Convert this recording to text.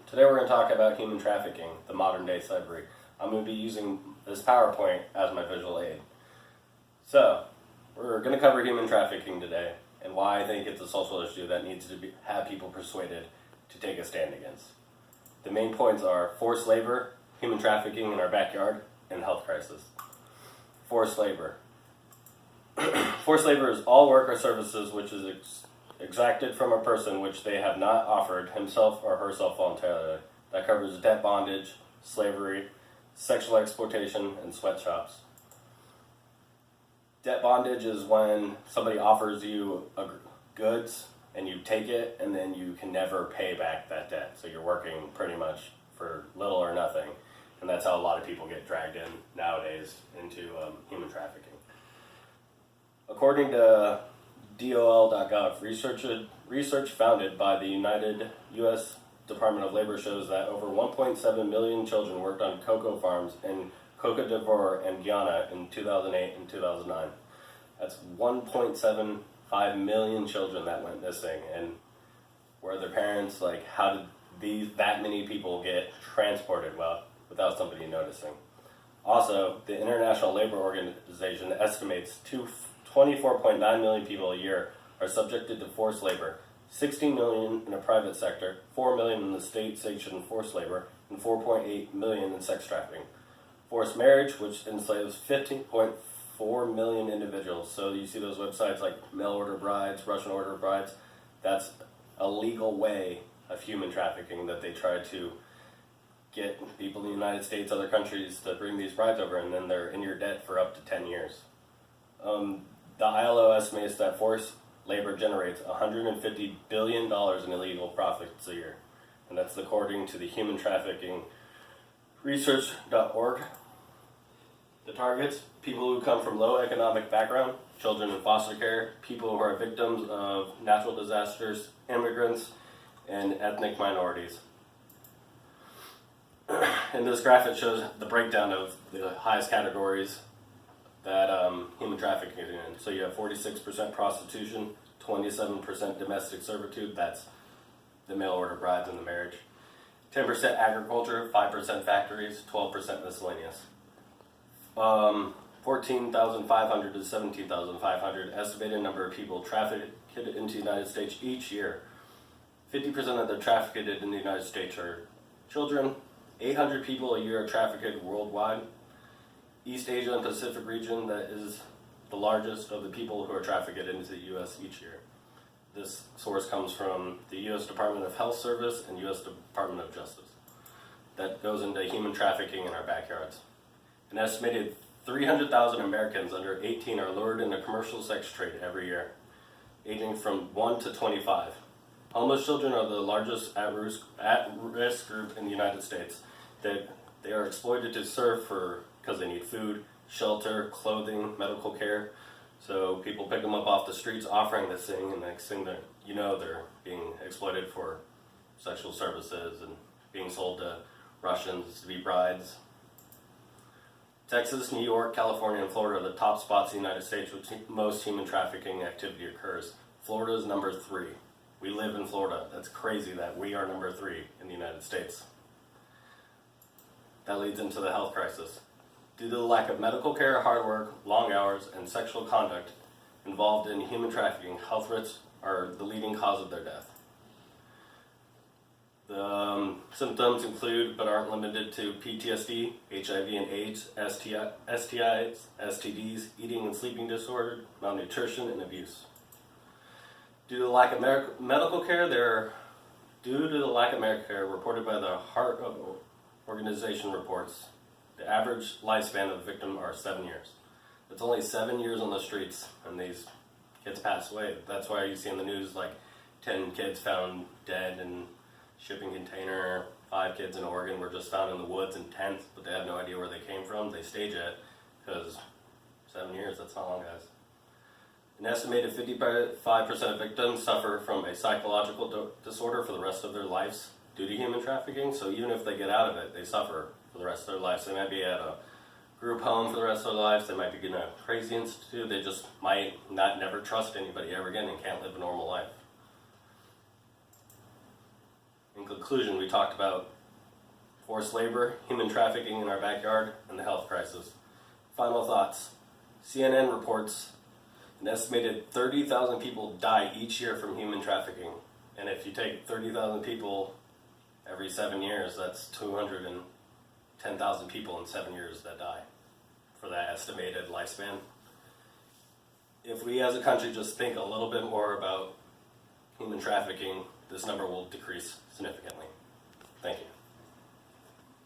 Today we're going to talk about human trafficking, the modern day slavery. I'm going to be using this PowerPoint as my visual aid. So, we're going to cover human trafficking today and why I think it's a social issue that needs to have people persuaded to take a stand against. The main points are forced labor, human trafficking in our backyard, and health crisis. Forced labor. Forced labor is all work or services which is exacted from a person which they have not offered himself or herself voluntarily. That covers debt bondage, slavery, sexual exploitation, and sweatshops. Debt bondage is when somebody offers you goods and you take it and then you can never pay back that debt. So you're working pretty much for little or nothing. And that's how a lot of people get dragged in nowadays into human trafficking. According to DOL.gov, research founded by the U.S. Department of Labor shows that over 1.7 million children worked on cocoa farms in Cote d'Ivoire and Guyana in 2008 and 2009. That's 1.75 million children that went missing. And were their parents, how did that many people get transported without somebody noticing? Also, the International Labor Organization estimates 24.9 million people a year are subjected to forced labor, 16 million in the private sector, 4 million in the state-sanctioned forced labor, and 4.8 million in sex trafficking. Forced marriage, which enslaves 15.4 million individuals. So you see those websites like mail order brides, Russian order brides. That's a legal way of human trafficking that they try to get people in the United States, other countries to bring these brides over, and then they're in your debt for up to 10 years. The ILO estimates that forced labor generates $150 billion in illegal profits a year. And that's according to the Human Trafficking Research.org. The targets: people who come from low economic background, children in foster care, people who are victims of natural disasters, immigrants, and ethnic minorities. And this graphic shows the breakdown of the highest categories that human trafficking is in. So you have 46% prostitution, 27% domestic servitude, that's the mail order brides and the marriage, 10% agriculture, 5% factories, 12% miscellaneous. 14,500 to 17,500 estimated number of people trafficked into the United States each year. 50% of the trafficked in the United States are children. 800 people a year are trafficked worldwide. East Asia and Pacific region, that is the largest of the people who are trafficked into the U.S. each year. This source comes from the U.S. Department of Health Service and U.S. Department of Justice. That goes into human trafficking in our backyards. An estimated 300,000 Americans under 18 are lured into commercial sex trade every year, aging from 1 to 25. Homeless children are the largest at-risk group in the United States. They are exploited to serve because they need food, shelter, clothing, medical care. So people pick them up off the streets offering this thing, and next thing they're being exploited for sexual services and being sold to Russians to be brides. Texas, New York, California, and Florida are the top spots in the United States where most human trafficking activity occurs. Florida is number 3. We live in Florida. That's crazy that we are number 3 in the United States. That leads into the health crisis. Due to the lack of medical care, hard work, long hours, and sexual conduct involved in human trafficking, health risks are the leading cause of their death. The symptoms include, but aren't limited to, PTSD, HIV and AIDS, STIs, STDs, eating and sleeping disorder, malnutrition, and abuse. Due to the lack of medical care, reported by the Heart Organization reports, the average lifespan of the victim are 7 years. It's only 7 years on the streets, and these kids pass away. That's why you see in the news 10 kids found dead in shipping container, 5 kids in Oregon were just found in the woods in tents, but they have no idea where they came from. They stage it because 7 years, that's not long, guys. An estimated 55% of victims suffer from a psychological disorder for the rest of their lives due to human trafficking. So even if they get out of it, they suffer for the rest of their lives. They might be at a group home for the rest of their lives. They might be in a crazy institute. They just might not never trust anybody ever again and can't live a normal life. In conclusion, we talked about forced labor, human trafficking in our backyard, and the health crisis. Final thoughts. CNN reports an estimated 30,000 people die each year from human trafficking. And if you take 30,000 people every 7 years, that's 210,000 people in 7 years that die for that estimated lifespan. If we as a country just think a little bit more about human trafficking, this number will decrease significantly. Thank you.